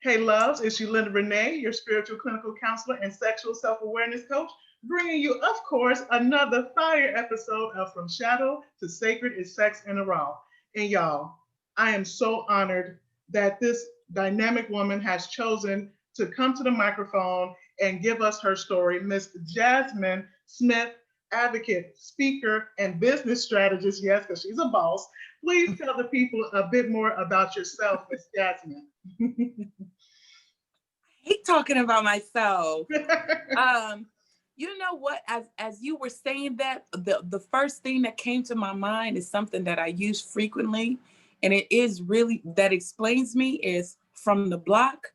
Hey, loves, it's Linda Renee, your spiritual clinical counselor and sexual self awareness coach, bringing you, of course, another fire episode of From Shadow to Sacred is Sex in a Raw. And y'all, I am so honored that this dynamic woman has chosen to come to the microphone and give us her story. Miss Jazmine Smith, advocate, speaker, and business strategist. Yes, because she's a boss. Please tell the people a bit more about yourself, Miss Jazmine. Hate talking about myself. You know what? As you were saying that, the first thing that came to my mind is something that I use frequently, and it is really that explains me is from the block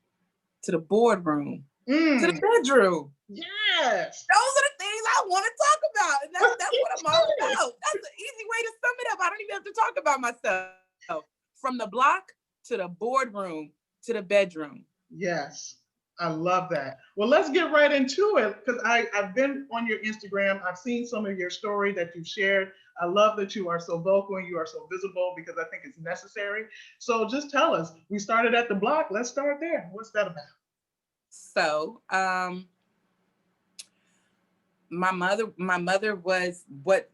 to the boardroom to the bedroom. Yes. Those are the things I want to talk about, and that's what I'm all about. That's the easy way to sum it up. I don't even have to talk about myself. From the block to the boardroom to the bedroom. Yes. I love that. Well, let's get right into it because I've been on your Instagram. I've seen some of your story that you've shared. I love that you are so vocal and you are so visible because I think it's necessary. So just tell us, we started at the block. Let's start there. What's that about? So, my mother was what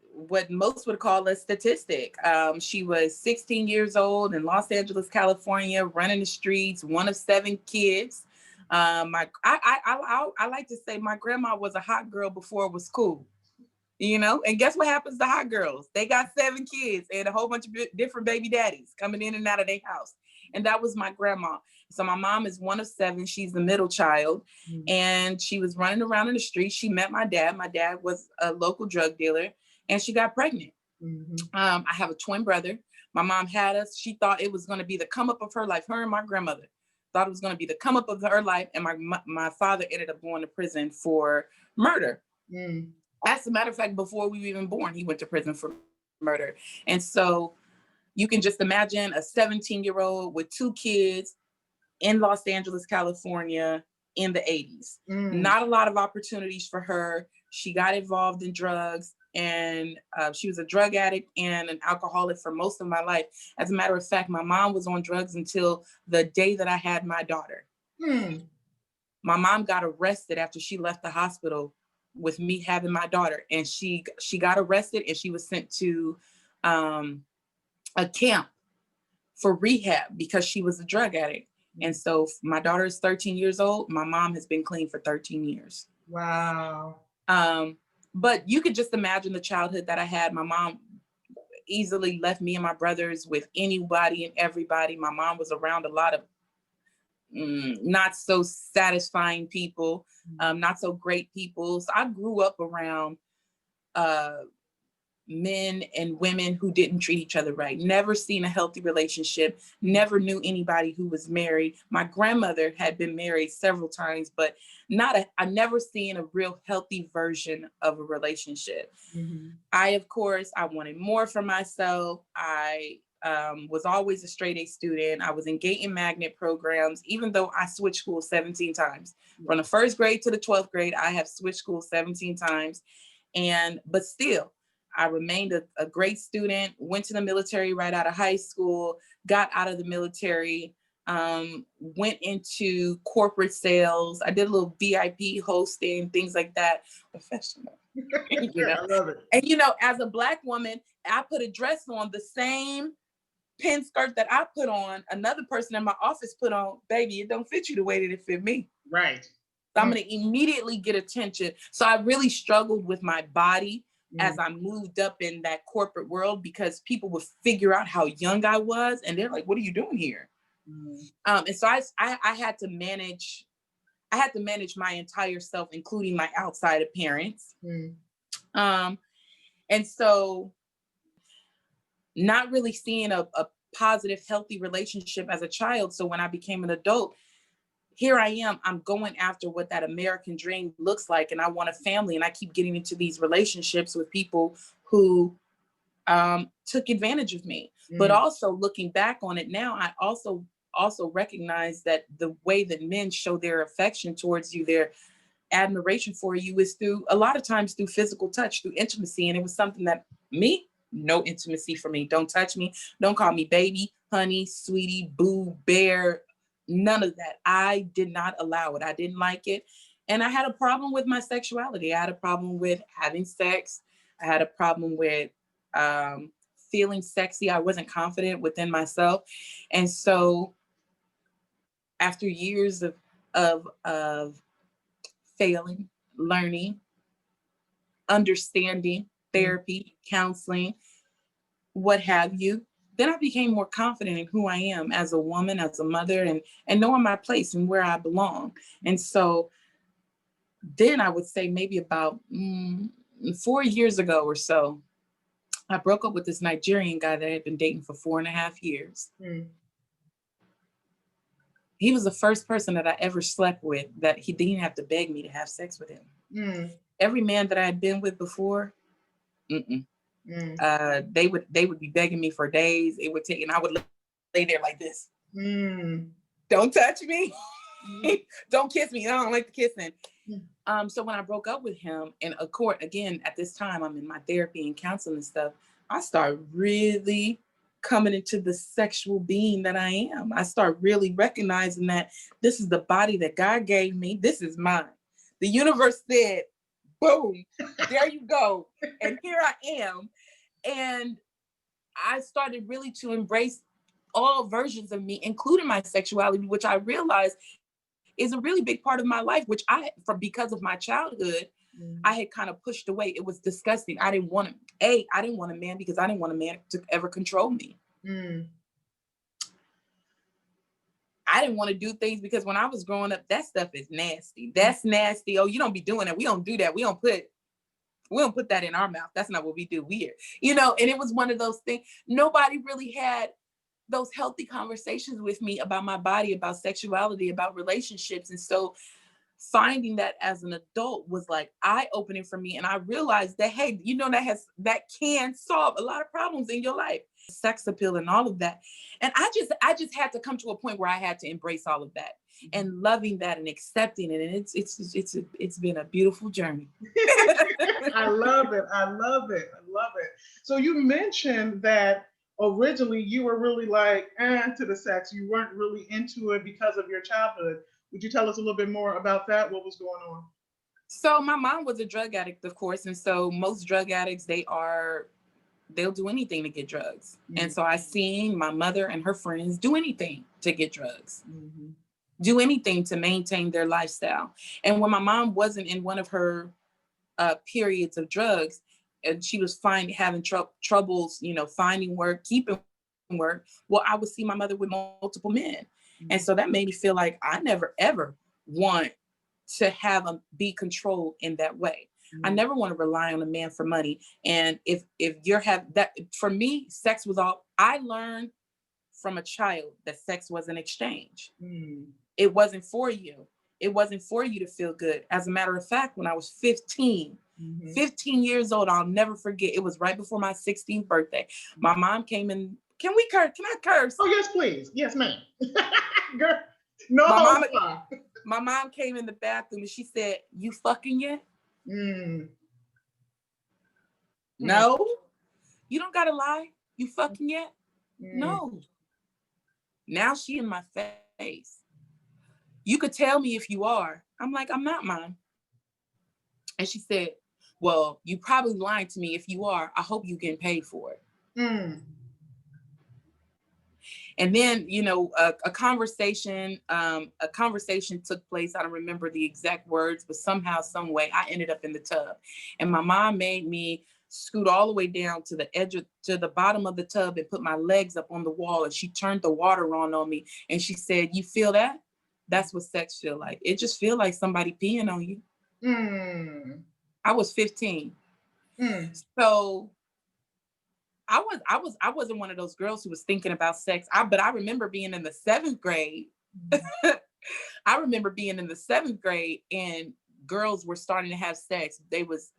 most would call a statistic. She was 16 years old in Los Angeles, California, running the streets, one of 7 kids. I like to say my grandma was a hot girl before it was cool, and guess what happens to hot girls? They got 7 kids and a whole bunch of different baby daddies coming in and out of their house. And that was my grandma. So my mom is one of 7. She's the middle child. And she was running around in the street. She met my dad. My dad was a local drug dealer and she got pregnant. I have a twin brother. My mom had us. She thought it was going to be the come up of her life. Her and my grandmother thought it was going to be the come up of her life. And my father ended up going to prison for murder. As a matter of fact, before we were even born, he went to prison for murder. And so you can just imagine a 17-year-old with 2 kids in Los Angeles, California in the 80s. Not a lot of opportunities for her. She got involved in drugs and she was a drug addict and an alcoholic for most of my life. As a matter of fact, my mom was on drugs until the day that I had my daughter. My mom got arrested after she left the hospital with me having my daughter, and she got arrested and she was sent to a camp for rehab because she was a drug addict. And so my daughter is 13 years old. My mom has been clean for 13 years. Wow. But you could just imagine the childhood that I had. My mom easily left me and my brothers with anybody and everybody. My mom was around a lot of not so satisfying people, not so great people. So I grew up around men and women who didn't treat each other right. Never seen a healthy relationship. Never knew anybody who was married. My grandmother had been married several times, but I never seen a real healthy version of a relationship. I wanted more for myself. I was always a straight A student. I was in gate and magnet programs, even though I switched schools 17 times. From the 1st grade to the 12th grade, I have switched schools 17 times. But still, I remained a great student, went to the military right out of high school, got out of the military, went into corporate sales. I did a little VIP hosting, things like that. Professional. I love it. And, as a Black woman, I put a dress on, the same pin skirt that I put on, another person in my office put on. Baby, it don't fit you the way that it fit me. Right. So I'm going to immediately get attention. So I really struggled with my body as I moved up in that corporate world because people would figure out how young I was. And they're like, what are you doing here? And so I had to manage my entire self, including my outside appearance. And so not really seeing a positive, healthy relationship as a child. So when I became an adult, here I am, I'm going after what that American dream looks like. And I want a family. And I keep getting into these relationships with people who took advantage of me. But also looking back on it now, I also recognize that the way that men show their affection towards you, their admiration for you, is a lot of times through physical touch, through intimacy. And it was something that no intimacy for me. Don't touch me. Don't call me baby, honey, sweetie, boo, bear, None of that. I did not allow it. I didn't like it. And I had a problem with my sexuality. I had a problem with having sex. I had a problem with feeling sexy. I wasn't confident within myself. And so after years of failing, learning, understanding, therapy, counseling, what have you, then I became more confident in who I am as a woman, as a mother, and knowing my place and where I belong. And so then I would say maybe about 4 years ago or so, I broke up with this Nigerian guy that I had been dating for 4.5 years. He was the first person that I ever slept with that he didn't have to beg me to have sex with him. Every man that I had been with before, they would be begging me for days. It would take, and I would lay there like this. Don't touch me. Don't kiss me. I don't like the kissing. So when I broke up with him, and of course, again, at this time, I'm in my therapy and counseling and stuff, I started really coming into the sexual being that I am. I start really recognizing that this is the body that God gave me. This is mine. The universe said, boom, there you go. And here I am. And I started really to embrace all versions of me, including my sexuality, which I realized is a really big part of my life, which because of my childhood, I had kind of pushed away. It was disgusting. I didn't want a man because I didn't want a man to ever control me. I didn't want to do things because when I was growing up, that stuff is nasty. That's nasty. Oh, you don't be doing that. We don't do that. We don't put that in our mouth. That's not what we do. Weird. And it was one of those things. Nobody really had those healthy conversations with me about my body, about sexuality, about relationships. And so finding that as an adult was like eye-opening for me. And I realized that, hey, that can solve a lot of problems in your life, sex appeal and all of that. And I just had to come to a point where I had to embrace all of that and loving that and accepting it. And it's been a beautiful journey. I love it. I love it. I love it. So you mentioned that originally you were really like to the sex. You weren't really into it because of your childhood. Would you tell us a little bit more about that? What was going on? So my mom was a drug addict, of course. And so most drug addicts, they'll do anything to get drugs. And so I seen my mother and her friends do anything to get drugs, do anything to maintain their lifestyle. And when my mom wasn't in one of her periods of drugs, and she was having troubles, finding work, keeping work. Well, I would see my mother with multiple men. And so that made me feel like I never, ever want to be controlled in that way. I never want to rely on a man for money. And if that, for me, sex was all, I learned from a child that sex was an exchange. It wasn't for you. It wasn't for you to feel good. As a matter of fact, when I was 15 years old, I'll never forget. It was right before my 16th birthday. My mom came in. Can we curse? Can I curse? Oh, yes, please. Yes, ma'am. Girl, no. My mom came in the bathroom and she said, "You fucking yet?" No. You don't gotta lie. You fucking yet? No. Now she in my face. You could tell me if you are. I'm like, I'm not, Mom. And she said, well, you probably lying to me. If you are, I hope you getting paid for it. And then, a conversation took place. I don't remember the exact words, but somehow, some way, I ended up in the tub. And my mom made me scoot all the way down to the bottom of the tub and put my legs up on the wall. And she turned the water on me. And she said, "You feel that? That's what sex feel like. It just feel like somebody peeing on you." I was 15. So I wasn't one of those girls who was thinking about sex. But I remember being in the 7th grade. I remember being in the 7th grade and girls were starting to have sex. They was,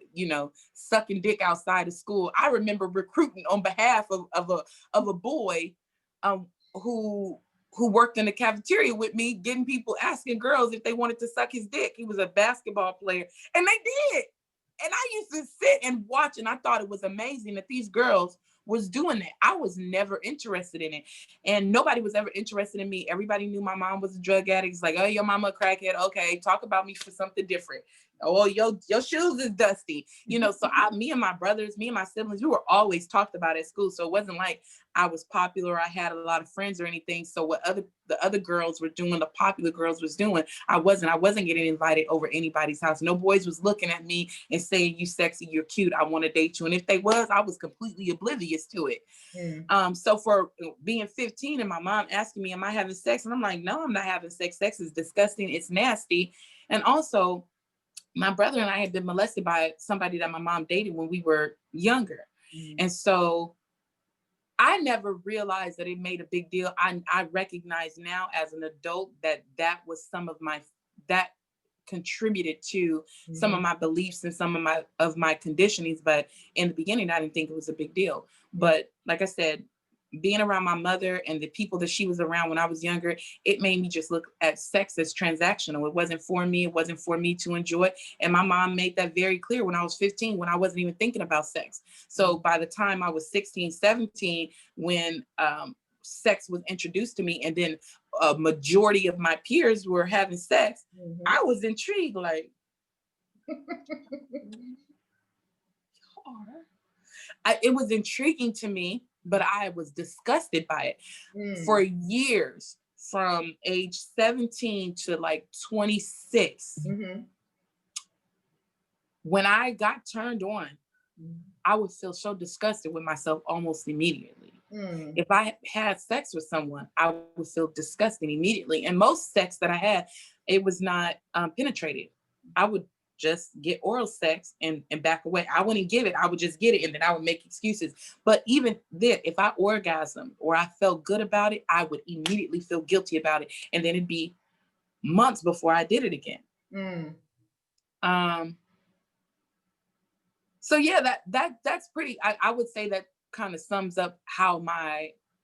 sucking dick outside of school. I remember recruiting on behalf of a boy who worked in the cafeteria with me, getting people asking girls if they wanted to suck his dick. He was a basketball player, and they did. And I used to sit and watch, and I thought it was amazing that these girls was doing that. I was never interested in it. And nobody was ever interested in me. Everybody knew my mom was a drug addict. It's like, oh, your mama a crackhead. Okay, talk about me for something different. Oh, your shoes is dusty. So me and my brothers, me and my siblings, we were always talked about at school. So it wasn't like I was popular. I had a lot of friends or anything. So what the other girls were doing, the popular girls was doing, I wasn't getting invited over anybody's house. No boys was looking at me and saying, you sexy, you're cute, I want to date you. And if they was, I was completely oblivious to it. So for being 15 and my mom asking me, am I having sex? And I'm like, no, I'm not having sex. Sex is disgusting. It's nasty. And also, my brother and I had been molested by somebody that my mom dated when we were younger. And so I never realized that it made a big deal. I recognize now as an adult that was that contributed to some of my beliefs and some of my conditionings. But in the beginning, I didn't think it was a big deal. But like I said, being around my mother and the people that she was around when I was younger, it made me just look at sex as transactional. It wasn't for me. It wasn't for me to enjoy. And my mom made that very clear when I was 15, when I wasn't even thinking about sex. So by the time I was 16, 17, when sex was introduced to me, and then a majority of my peers were having sex, I was intrigued, like, it was intriguing to me, but I was disgusted by it for years, from age 17 to like 26. When I got turned on, I would feel so disgusted with myself almost immediately. If I had sex with someone, I would feel disgusting immediately. And most sex that I had, it was not penetrated. I would just get oral sex and back away. I wouldn't give it. I would just get it, and then I would make excuses. But even then, if I orgasmed or I felt good about it, I would immediately feel guilty about it. And then it'd be months before I did it again. So yeah, that's pretty, I would say that kind of sums up how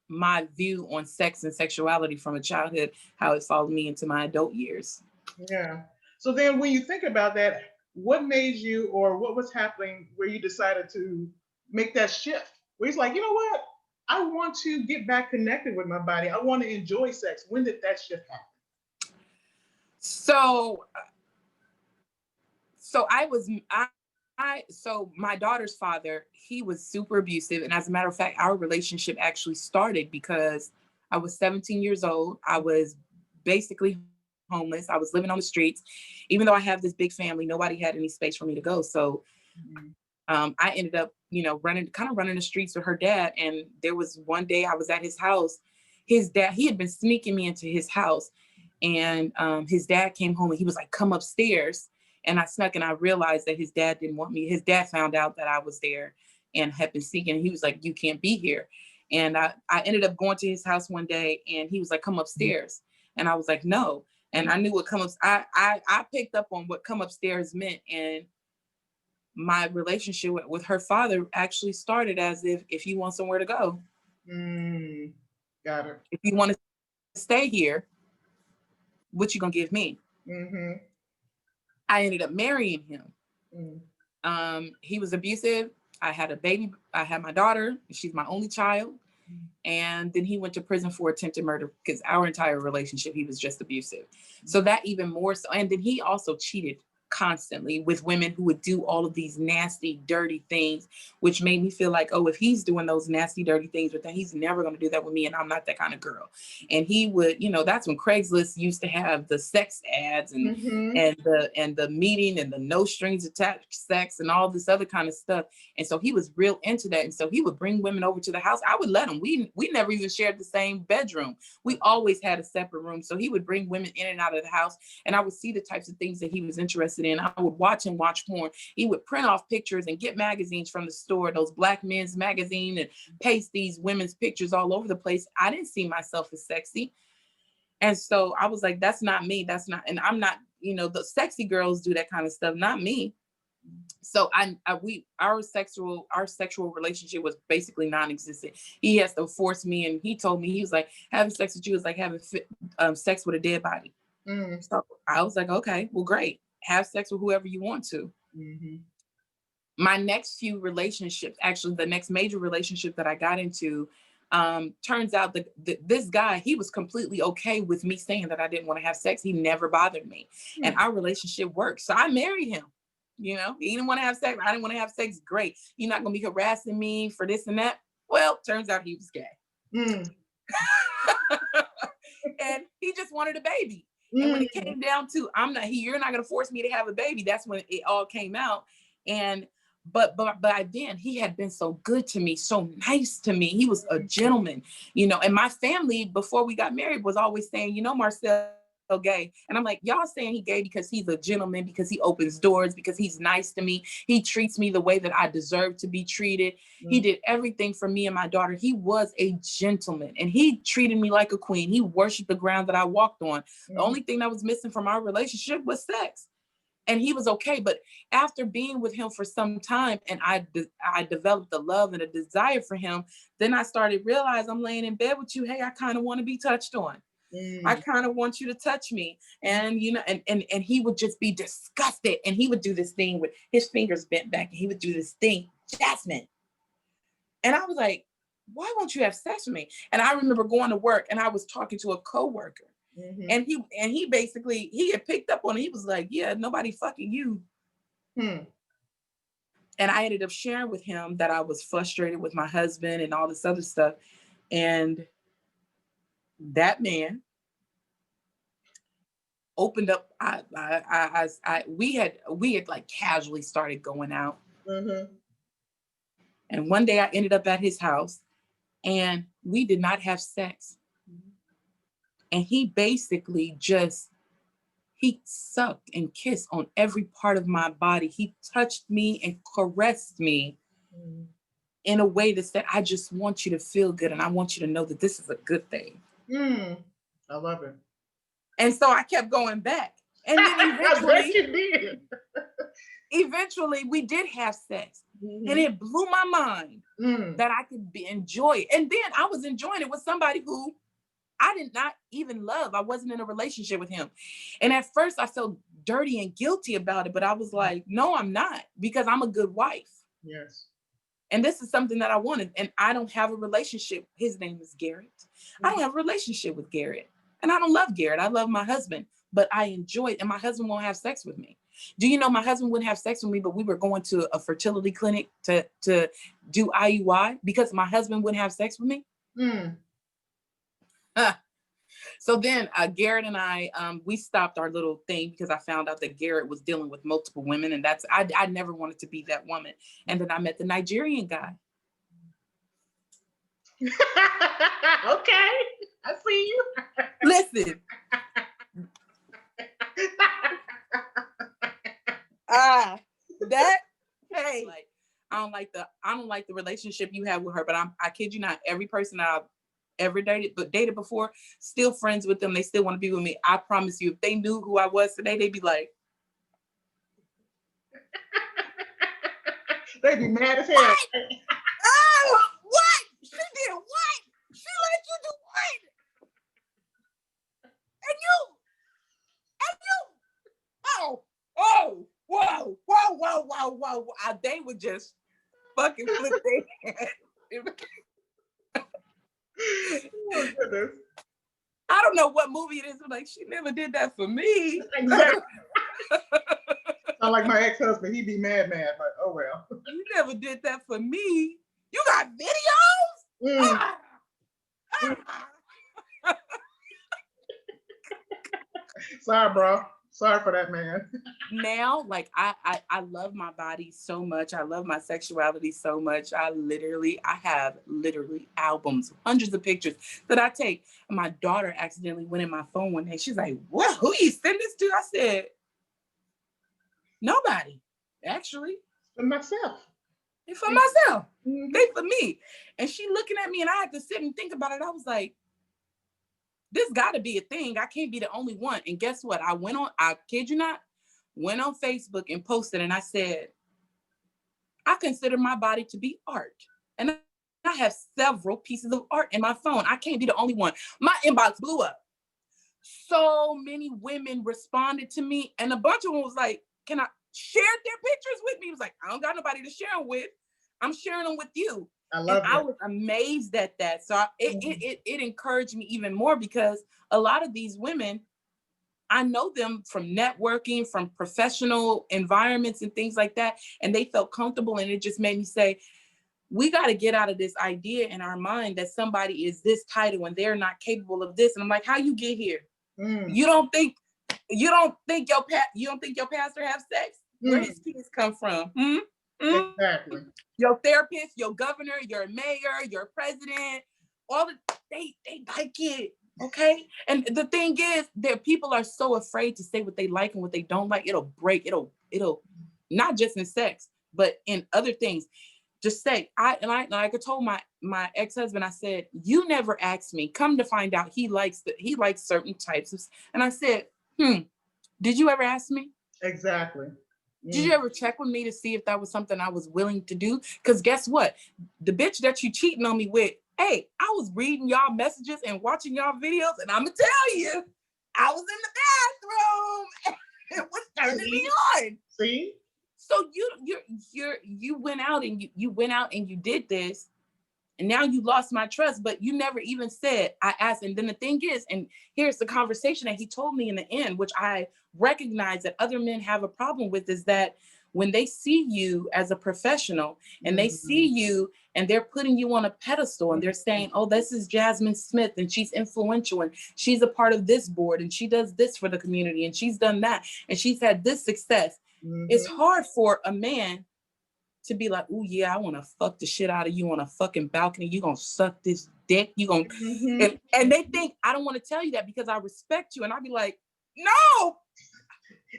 my view on sex and sexuality from a childhood, how it followed me into my adult years. Yeah. So then when you think about that, what made you, or what was happening where you decided to make that shift? Where it's like, you know what? I want to get back connected with my body. I want to enjoy sex. When did that shift happen? So so my daughter's father, he was super abusive. And as a matter of fact, our relationship actually started because I was 17 years old. I was basically homeless. I was living on the streets. Even though I have this big family, nobody had any space for me to go. So I ended up, running the streets with her dad. And there was one day I was at his house. His dad, he had been sneaking me into his house. And his dad came home and he was like, come upstairs. And I snuck, and I realized that his dad didn't want me. His dad found out that I was there and had been seeking. He was like, you can't be here. And I ended up going to his house one day, and he was like, come upstairs. And I was like, no. And I knew what I picked up on what come upstairs meant. And my relationship with her father actually started as if you want somewhere to go. Got it. If you want to stay here, what you gonna give me? I ended up marrying him. He was abusive. I had a baby. I had my daughter. She's my only child. And then he went to prison for attempted murder because our entire relationship, he was just abusive. So that even more so. And then he also cheated constantly with women who would do all of these nasty, dirty things, which made me feel like, oh, if he's doing those nasty, dirty things with that, he's never going to do that with me. And I'm not that kind of girl. And he would, that's when Craigslist used to have the sex ads and the meeting and the no strings attached sex and all this other kind of stuff. And so he was real into that. And so he would bring women over to the house. I would let him. We never even shared the same bedroom. We always had a separate room. So he would bring women in and out of the house, and I would see the types of things that he was interested in. I would watch him watch porn. He would print off pictures and get magazines from the store, those Black Men's Magazine, and paste these women's pictures all over the place. I didn't see myself as sexy. And so I was like, that's not me. That's not, and I'm not, the sexy girls do that kind of stuff, not me. So our sexual relationship was basically non-existent. He has to force me, and he told me, he was like, having sex with you is like having sex with a dead body. So I was like, okay, well, great. Have sex with whoever you want to. My next few relationships, actually the next major relationship that I got into, turns out that this guy, he was completely okay with me saying that I didn't want to have sex. He never bothered me. And our relationship worked. So I married him. You know, he didn't want to have sex. I didn't want to have sex. Great. You're not going to be harassing me for this and that. Well, turns out he was gay. And he just wanted a baby. And when it came down to, you're not going to force me to have a baby. That's when it all came out. And but by then he had been so good to me, so nice to me. He was a gentleman, you know. And my family, before we got married, was always saying, you know, Marcel gay. And I'm like, y'all saying he gay because he's a gentleman, because he opens doors, because he's nice to me. He treats me the way that I deserve to be treated. He did everything for me and my daughter. He was a gentleman and he treated me like a queen. He worshiped the ground that I walked on. The only thing that was missing from our relationship was sex. And he was okay. But after being with him for some time and I developed a love and a desire for him, then I started realizing I'm laying in bed with you. Hey, I kind of want to be touched on. I kind of want you to touch me. And, you know, and he would just be disgusted. And he would do this thing with his fingers bent back. And he would do this thing, Jazmine. And I was like, why won't you have sex with me? And I remember going to work and I was talking to a coworker. And he basically, he had picked up on it. He was like, yeah, nobody fucking you. And I ended up sharing with him that I was frustrated with my husband and all this other stuff. And that man opened up. We had like casually started going out. And one day I ended up at his house and we did not have sex. And he basically he sucked and kissed on every part of my body. He touched me and caressed me in a way that said, I just want you to feel good. And I want you to know that this is a good thing. I love it. And so I kept going back. And then eventually we did have sex. And it blew my mind that I could enjoy it. And then I was enjoying it with somebody who I did not even love. I wasn't in a relationship with him. And at first I felt dirty and guilty about it, but I was like, no, I'm not, because I'm a good wife. Yes. And this is something that I wanted. And I don't have a relationship. His name is Garrett. I don't have a relationship with Garrett. And I don't love Garrett. I love my husband, but I enjoy it. And my husband won't have sex with me. Do you know my husband wouldn't have sex with me, but we were going to a fertility clinic to do IUI because my husband wouldn't have sex with me? So then Garrett and I, we stopped our little thing because I found out that Garrett was dealing with multiple women, and I never wanted to be that woman. And then I met the Nigerian guy. Okay, I see you. Listen. Hey, like, I don't like the relationship you have with her, but I kid you not, every person I've ever dated before, still friends with them. They still want to be with me. I promise you, if they knew who I was today, they'd be like, they'd be mad as hell. What? Oh, what? She did what? She let you do what? And you. Whoa. They would just fucking flip their head. Oh, goodness. I don't know what movie it is. I'm like, she never did that for me. Exactly. Sound like my ex-husband. He'd be mad, but oh well. You never did that for me. You got videos? Sorry, bro. Sorry for that, man. Now, like I love my body so much. I love my sexuality so much. I have albums, hundreds of pictures that I take. And my daughter accidentally went in my phone one day. She's like, "What? Who you send this to?" I said, "Nobody, actually. For myself. It's for myself. They for me." And she looking at me, and I had to sit and think about it. I was like, this got to be a thing. I can't be the only one. And guess what? I kid you not, went on Facebook and posted, and I said, I consider my body to be art. And I have several pieces of art in my phone. I can't be the only one. My inbox blew up. So many women responded to me, and a bunch of them was like, shared their pictures with me. He was like, I don't got nobody to share them with. I'm sharing them with you. I love and that. I was amazed at that. So it encouraged me even more, because a lot of these women, I know them from networking, from professional environments and things like that. And they felt comfortable. And it just made me say, we got to get out of this idea in our mind that somebody is this title and they're not capable of this. And I'm like, how you get here? You don't think your pastor have sex? Where his kids come from? Exactly. Your therapist, your governor, your mayor, your president, all they like it. Okay. And the thing is that people are so afraid to say what they like and what they don't like. It'll not just in sex, but in other things. Just say, I told my ex-husband, I said, you never asked me. Come to find out he likes certain types of, and I said, did you ever ask me? Exactly. Did you ever check with me to see if that was something I was willing to do? Because guess what? The bitch that you cheating on me with, hey, I was reading y'all messages and watching y'all videos, and I'm gonna tell you, I was in the bathroom and it was turning me on. See? So you went out and you went out and you did this, and now you lost my trust, but you never even said, I asked. And then the thing is, and here's the conversation that he told me in the end, which I recognize that other men have a problem with, is that when they see you as a professional and they see you and they're putting you on a pedestal and they're saying, oh, this is Jazmine Smith and she's influential and she's a part of this board and she does this for the community and she's done that and she's had this success. It's hard for a man to be like, oh yeah, I want to fuck the shit out of you on a fucking balcony. You gonna suck this dick. You gonna, and they think I don't want to tell you that because I respect you. And I'll be like, no.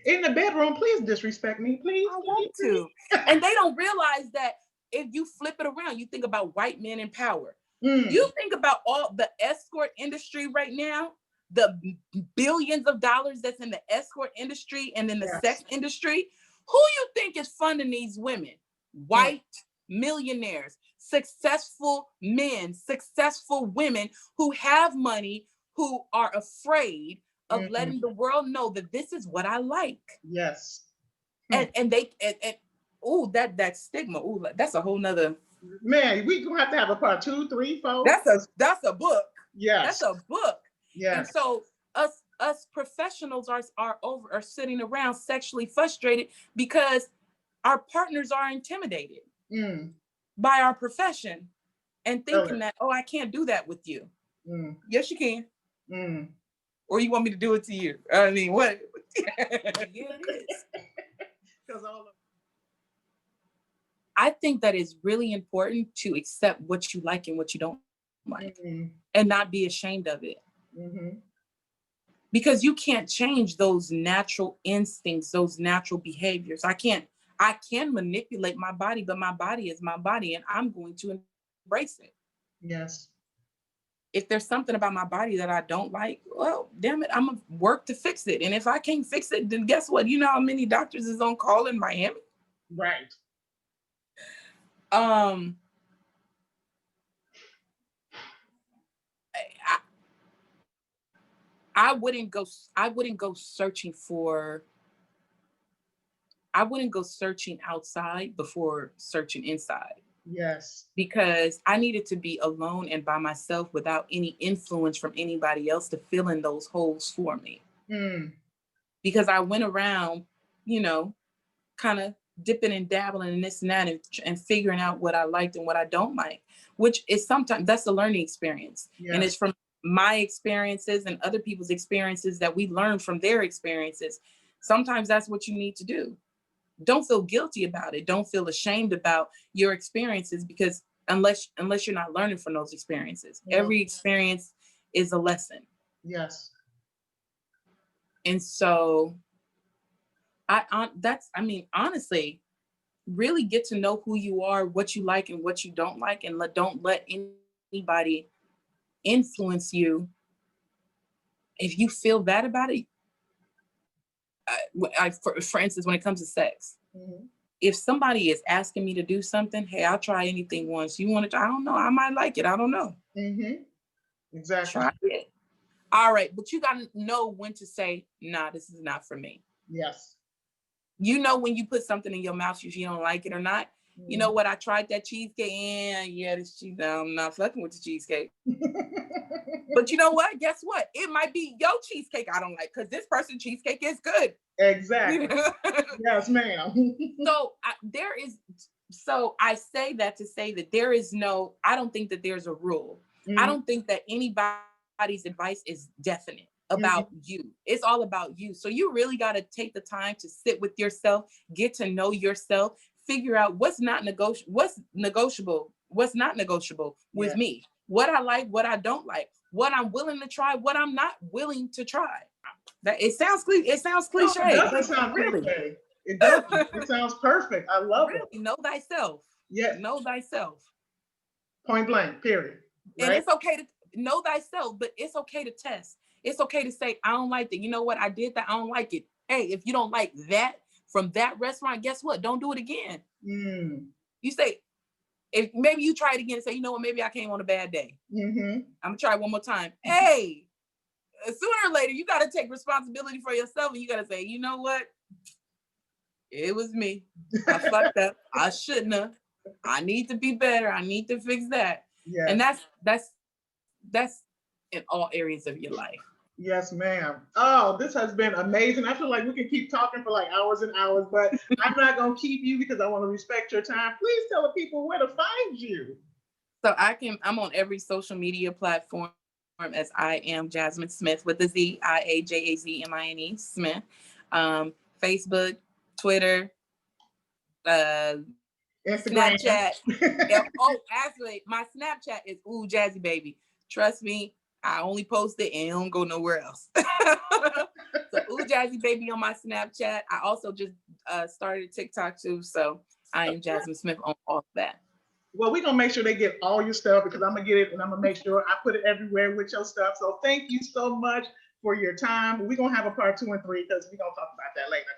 In the bedroom, please disrespect me, please. I want to. And they don't realize that if you flip it around, you think about white men in power. You think about all the escort industry right now, the billions of dollars that's in the escort industry and in the sex industry. Who you think is funding these women? White millionaires, successful men, successful women who have money, who are afraid of letting the world know that this is what I like. Yes. And oh, that stigma. Oh, that's a whole nother. Man, we gonna have to have a part 2, 3, 4. That's a book. Yes. That's a book. Yeah. And so us professionals are sitting around sexually frustrated because our partners are intimidated by our profession and thinking that, oh, I can't do that with you. Yes, you can. Or you want me to do it to you? I mean, what? Yeah, it is. I think that it's really important to accept what you like and what you don't like and not be ashamed of it. Because you can't change those natural instincts, those natural behaviors. I can manipulate my body, but my body is my body and I'm going to embrace it. Yes. If there's something about my body that I don't like, well, damn it, I'm gonna work to fix it. And if I can't fix it, then guess what? You know how many doctors is on call in Miami? Right. I wouldn't go searching outside before searching inside. Yes. Because I needed to be alone and by myself without any influence from anybody else to fill in those holes for me. Because I went around, kind of dipping and dabbling in this and that and figuring out what I liked and what I don't like, which is sometimes that's a learning experience. Yes. And it's from my experiences and other people's experiences that we learn from their experiences. Sometimes that's what you need to do. Don't feel guilty about it. Don't feel ashamed about your experiences because unless you're not learning from those experiences, every experience is a lesson. Yes. And so honestly, really get to know who you are, what you like and what you don't like, and don't let anybody influence you. If you feel bad about it, for instance, when it comes to sex, if somebody is asking me to do something, hey, I'll try anything once. You want to try? I don't know. I might like it. I don't know. Exactly. Try it. All right. But you got to know when to say, nah, this is not for me. Yes. you know, when you put something in your mouth, if you don't like it or not. You know what? I tried that cheesecake, and this cheese. I'm not fucking with the cheesecake. But you know what? Guess what? It might be your cheesecake I don't like, because this person's cheesecake is good. Exactly. Yes, ma'am. So I say that to say that there is no, I don't think that there's a rule. I don't think that anybody's advice is definite about you. It's all about you. So you really got to take the time to sit with yourself, get to know yourself, figure out what's negotiable, what's not negotiable with me, what I like, what I don't like, what I'm willing to try, what I'm not willing to try. That it sounds cliche. No, it doesn't sound really. cliche. It doesn't. It sounds perfect. I love it. Know thyself. Yeah. Know thyself. Point blank, period. Right? And it's okay to know thyself, but it's okay to test. It's okay to say, I don't like that. You know what? I did that. I don't like it. Hey, if you don't like that from that restaurant, guess what? Don't do it again. You say, if maybe you try it again and say, you know what? Maybe I came on a bad day. I'm going to try one more time. Hey, sooner or later, you got to take responsibility for yourself, and you got to say, you know what? It was me. I fucked up. I shouldn't have. I need to be better. I need to fix that. Yes. And that's in all areas of your life. Yes, ma'am. Oh, this has been amazing. I feel like we can keep talking for like hours and hours, but I'm not going to keep you because I want to respect your time. Please tell the people where to find you. So I'm on every social media platform as I am Jazmine Smith with a Z, IAJAZMINE Smith. Facebook, Twitter, Instagram, Snapchat. Actually, my Snapchat is Jazzy Baby. Trust me, I only post it and it don't go nowhere else. So Jazzy Baby on my Snapchat. I also just started TikTok too. So I am Jazmine Smith on all of that. Well, we're going to make sure they get all your stuff because I'm going to get it and I'm going to make sure I put it everywhere with your stuff. So thank you so much for your time. We're going to have a part 2 and 3 because we're going to talk about that later.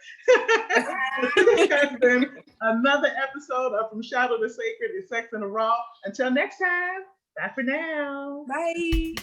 This has been another episode of From Shadow to Sacred is Sex in the Raw. Until next time, bye for now. Bye.